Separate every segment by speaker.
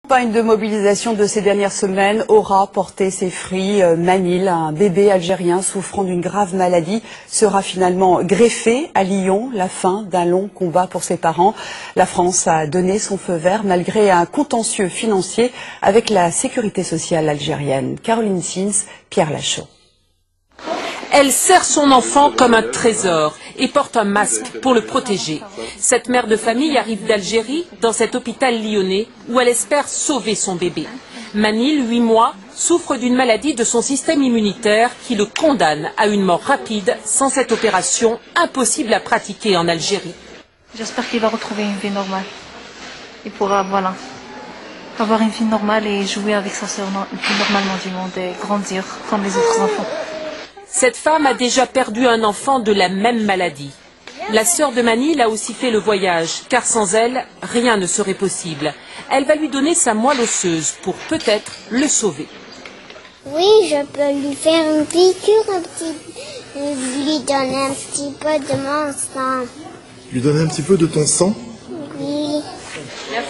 Speaker 1: La campagne de mobilisation de ces dernières semaines aura porté ses fruits. Manil, un bébé algérien souffrant d'une grave maladie, sera finalement greffé à Lyon. La fin d'un long combat pour ses parents. La France a donné son feu vert malgré un contentieux financier avec la sécurité sociale algérienne. Caroline Sins, Pierre Lachaud.
Speaker 2: Elle serre son enfant comme un trésor et porte un masque pour le protéger. Cette mère de famille arrive d'Algérie, dans cet hôpital lyonnais, où elle espère sauver son bébé. Manil, 8 mois, souffre d'une maladie de son système immunitaire qui le condamne à une mort rapide sans cette opération impossible à pratiquer en Algérie.
Speaker 3: J'espère qu'il va retrouver une vie normale. Il pourra, avoir une vie normale et jouer avec sa sœur normalement du monde et grandir comme les autres enfants.
Speaker 2: Cette femme a déjà perdu un enfant de la même maladie. La sœur de Manil a aussi fait le voyage, car sans elle, rien ne serait possible. Elle va lui donner sa moelle osseuse pour peut-être le sauver.
Speaker 4: Oui, je peux lui faire une piqûre, lui donner un petit peu de mon sang.
Speaker 5: Lui donner un petit peu de ton sang?
Speaker 4: Oui.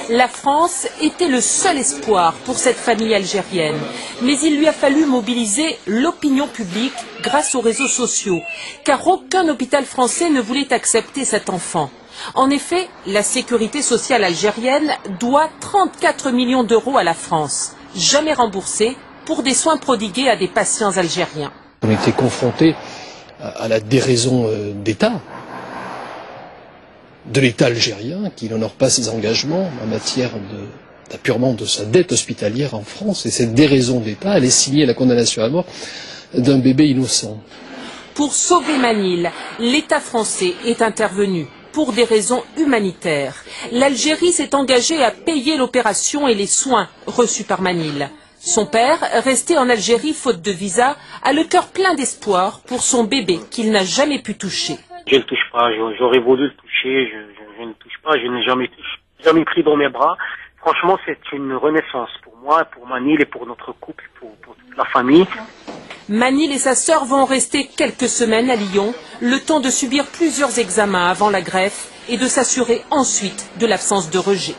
Speaker 2: La France était le seul espoir pour cette famille algérienne. Mais il lui a fallu mobiliser l'opinion publique grâce aux réseaux sociaux, car aucun hôpital français ne voulait accepter cet enfant. En effet, la sécurité sociale algérienne doit 34 millions d'euros à la France, jamais remboursés pour des soins prodigués à des patients algériens.
Speaker 6: On était confrontés à la déraison d'État, de l'État algérien, qui n'honore pas ses engagements en matière d'appurement de sa dette hospitalière en France. Et cette déraison d'État, elle est signée la condamnation à mort d'un bébé innocent.
Speaker 2: Pour sauver Manil, l'État français est intervenu pour des raisons humanitaires. L'Algérie s'est engagée à payer l'opération et les soins reçus par Manil. Son père, resté en Algérie faute de visa, a le cœur plein d'espoir pour son bébé qu'il n'a jamais pu toucher.
Speaker 7: Je ne le touche pas, j'aurais voulu le toucher, je ne touche pas, je n'ai jamais pris dans mes bras. Franchement, c'est une renaissance pour moi, pour Manil et pour notre couple, pour toute la famille.
Speaker 2: Manil et sa sœur vont rester quelques semaines à Lyon, le temps de subir plusieurs examens avant la greffe et de s'assurer ensuite de l'absence de rejet.